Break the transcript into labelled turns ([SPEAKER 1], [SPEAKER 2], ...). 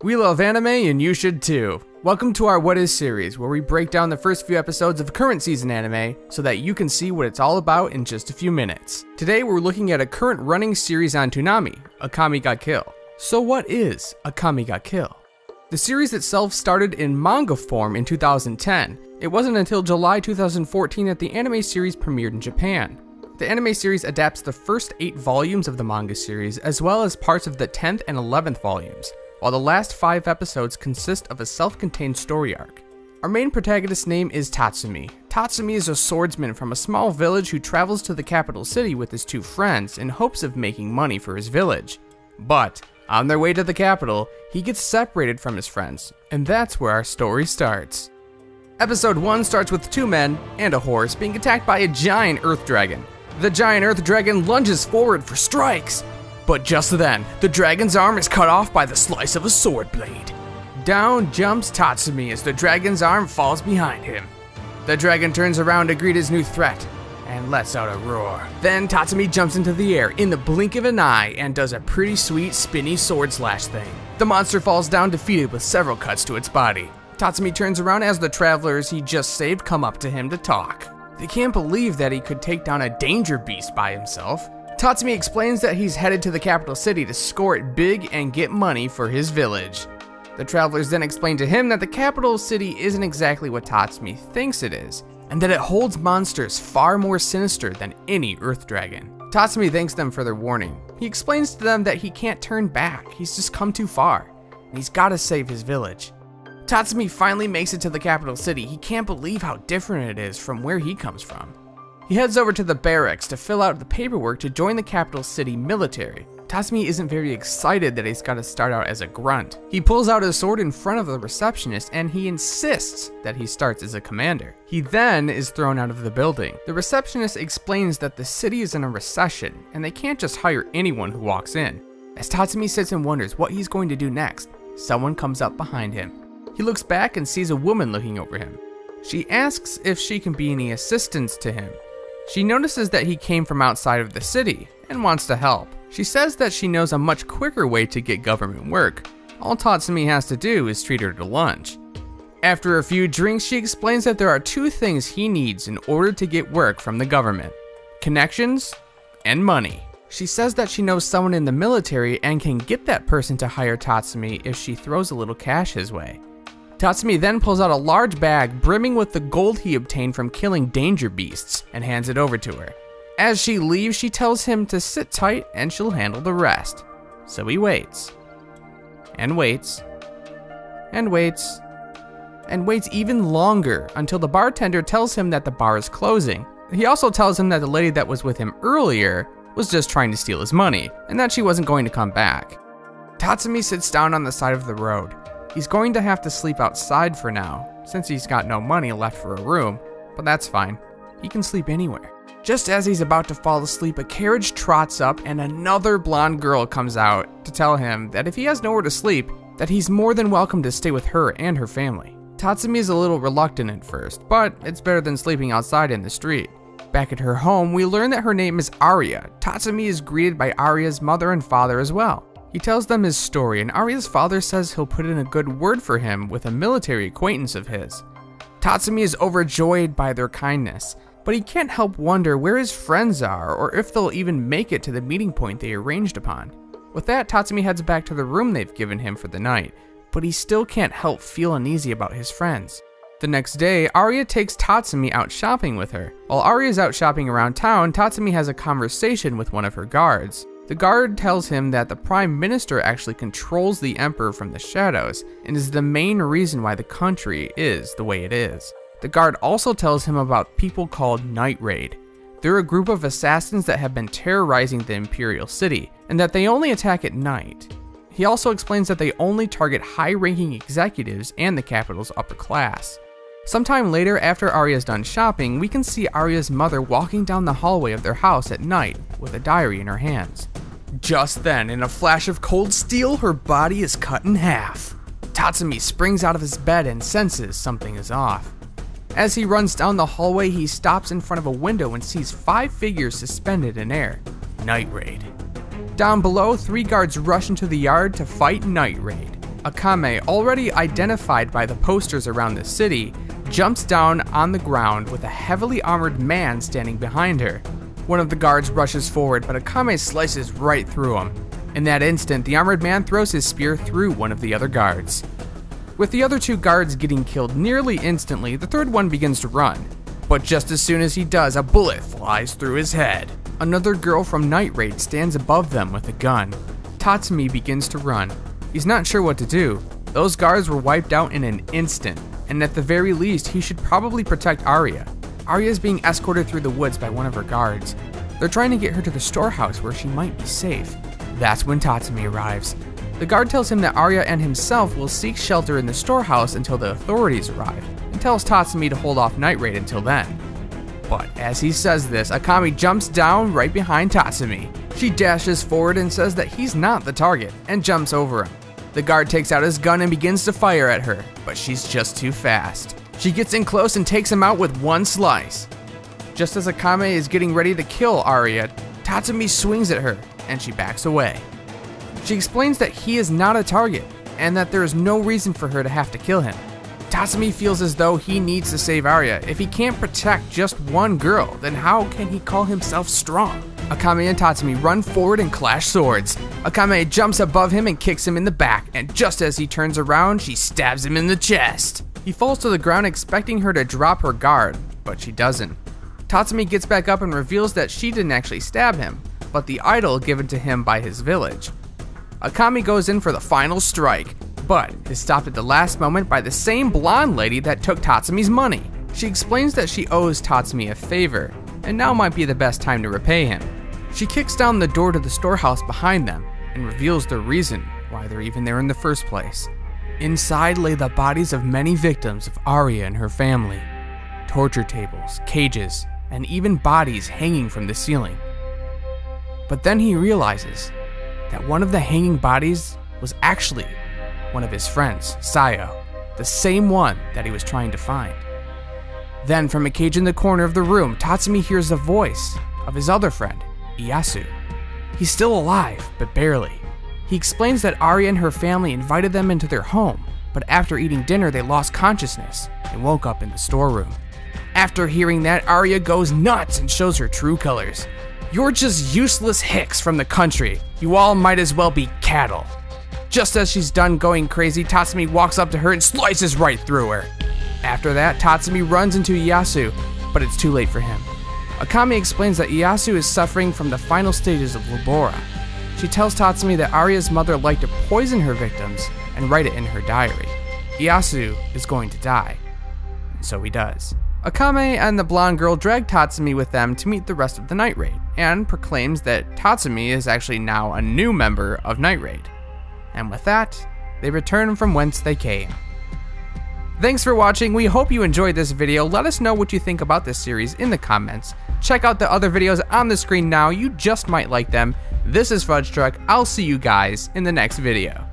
[SPEAKER 1] We love anime and you should too. Welcome to our What Is series, where we break down the first few episodes of current season anime so that you can see what it's all about in just a few minutes. Today we're looking at a current running series on Toonami, Akame ga Kill. So what is Akame ga Kill? The series itself started in manga form in 2010. It wasn't until July 2014 that the anime series premiered in Japan. The anime series adapts the first 8 volumes of the manga series as well as parts of the 10th and 11th volumes, while the last 5 episodes consist of a self-contained story arc. Our main protagonist's name is Tatsumi. Tatsumi is a swordsman from a small village who travels to the capital city with his 2 friends in hopes of making money for his village. But on their way to the capital, he gets separated from his friends, and that's where our story starts. Episode 1 starts with 2 men and a horse being attacked by a giant earth dragon. The giant earth dragon lunges forward for strikes, but just then, the dragon's arm is cut off by the slice of a sword blade. Down jumps Tatsumi as the dragon's arm falls behind him. The dragon turns around to greet his new threat and lets out a roar. Then Tatsumi jumps into the air in the blink of an eye and does a pretty sweet spinny sword slash thing. The monster falls down defeated with several cuts to its body. Tatsumi turns around as the travelers he just saved come up to him to talk. They can't believe that he could take down a danger beast by himself. Tatsumi explains that he's headed to the capital city to score it big and get money for his village. The travelers then explain to him that the capital city isn't exactly what Tatsumi thinks it is, and that it holds monsters far more sinister than any earth dragon. Tatsumi thanks them for their warning. He explains to them that he can't turn back, he's just come too far, and he's gotta save his village. Tatsumi finally makes it to the capital city. He can't believe how different it is from where he comes from. He heads over to the barracks to fill out the paperwork to join the capital city military. Tatsumi isn't very excited that he's got to start out as a grunt. He pulls out his sword in front of the receptionist and he insists that he starts as a commander. He then is thrown out of the building. The receptionist explains that the city is in a recession and they can't just hire anyone who walks in. As Tatsumi sits and wonders what he's going to do next, someone comes up behind him. He looks back and sees a woman looking over him. She asks if she can be any assistance to him. She notices that he came from outside of the city and wants to help. She says that she knows a much quicker way to get government work. All Tatsumi has to do is treat her to lunch. After a few drinks, she explains that there are 2 things he needs in order to get work from the government: connections and money. She says that she knows someone in the military and can get that person to hire Tatsumi if she throws a little cash his way. Tatsumi then pulls out a large bag brimming with the gold he obtained from killing danger beasts and hands it over to her. As she leaves, she tells him to sit tight and she'll handle the rest. So he waits. And waits. And waits. And waits even longer until the bartender tells him that the bar is closing. He also tells him that the lady that was with him earlier was just trying to steal his money and that she wasn't going to come back. Tatsumi sits down on the side of the road. He's going to have to sleep outside for now, since he's got no money left for a room, but that's fine. He can sleep anywhere. Just as he's about to fall asleep, a carriage trots up and another blonde girl comes out to tell him that if he has nowhere to sleep, that he's more than welcome to stay with her and her family. Tatsumi is a little reluctant at first, but it's better than sleeping outside in the street. Back at her home, we learn that her name is Arya. Tatsumi is greeted by Arya's mother and father as well. He tells them his story, and Arya's father says he'll put in a good word for him with a military acquaintance of his. Tatsumi is overjoyed by their kindness, but he can't help wonder where his friends are or if they'll even make it to the meeting point they arranged upon. With that, Tatsumi heads back to the room they've given him for the night, but he still can't help feel uneasy about his friends. The next day, Arya takes Tatsumi out shopping with her. While Arya's out shopping around town, Tatsumi has a conversation with one of her guards. The guard tells him that the Prime Minister actually controls the Emperor from the shadows and is the main reason why the country is the way it is. The guard also tells him about people called Night Raid. They're a group of assassins that have been terrorizing the Imperial City and that they only attack at night. He also explains that they only target high-ranking executives and the capital's upper class. Sometime later, after Arya's done shopping, we can see Arya's mother walking down the hallway of their house at night with a diary in her hands. Just then, in a flash of cold steel, her body is cut in half. Tatsumi springs out of his bed and senses something is off. As he runs down the hallway, he stops in front of a window and sees 5 figures suspended in air. Night Raid. Down below, 3 guards rush into the yard to fight Night Raid. Akame, already identified by the posters around the city, jumps down on the ground with a heavily armored man standing behind her. One of the guards rushes forward, but Akame slices right through him. In that instant, the armored man throws his spear through one of the other guards. With the other two guards getting killed nearly instantly, the third one begins to run. But just as soon as he does, a bullet flies through his head. Another girl from Night Raid stands above them with a gun. Tatsumi begins to run. He's not sure what to do. Those guards were wiped out in an instant, and at the very least, he should probably protect Arya. Arya is being escorted through the woods by one of her guards. They're trying to get her to the storehouse where she might be safe. That's when Tatsumi arrives. The guard tells him that Arya and himself will seek shelter in the storehouse until the authorities arrive, and tells Tatsumi to hold off Night Raid until then. But as he says this, Akame jumps down right behind Tatsumi. She dashes forward and says that he's not the target, and jumps over him. The guard takes out his gun and begins to fire at her, but she's just too fast. She gets in close and takes him out with one slice. Just as Akame is getting ready to kill Arya, Tatsumi swings at her, and she backs away. She explains that he is not a target, and that there is no reason for her to have to kill him. Tatsumi feels as though he needs to save Arya. If he can't protect just one girl, then how can he call himself strong? Akame and Tatsumi run forward and clash swords. Akame jumps above him and kicks him in the back, and just as he turns around, she stabs him in the chest. He falls to the ground expecting her to drop her guard, but she doesn't. Tatsumi gets back up and reveals that she didn't actually stab him, but the idol given to him by his village. Akame goes in for the final strike, but is stopped at the last moment by the same blonde lady that took Tatsumi's money. She explains that she owes Tatsumi a favor, and now might be the best time to repay him. She kicks down the door to the storehouse behind them, and reveals the reason why they're even there in the first place. Inside lay the bodies of many victims of Arya and her family. Torture tables, cages, and even bodies hanging from the ceiling. But then he realizes that one of the hanging bodies was actually one of his friends, Sayo, the same one that he was trying to find. Then from a cage in the corner of the room, Tatsumi hears the voice of his other friend, Iyasu. He's still alive, but barely. He explains that Arya and her family invited them into their home, but after eating dinner they lost consciousness and woke up in the storeroom. After hearing that, Arya goes nuts and shows her true colors. "You're just useless hicks from the country. You all might as well be cattle." Just as she's done going crazy, Tatsumi walks up to her and slices right through her. After that, Tatsumi runs into Iyasu, but it's too late for him. Akame explains that Iyasu is suffering from the final stages of Labora. She tells Tatsumi that Arya's mother liked to poison her victims and write it in her diary. Iyasu is going to die, and so he does. Akame and the blonde girl drag Tatsumi with them to meet the rest of the Night Raid, and proclaims that Tatsumi is actually now a new member of Night Raid. And with that, they return from whence they came. Thanks for watching. We hope you enjoyed this video. Let us know what you think about this series in the comments. Check out the other videos on the screen now. You just might like them. This is Fudgetruck. I'll see you guys in the next video.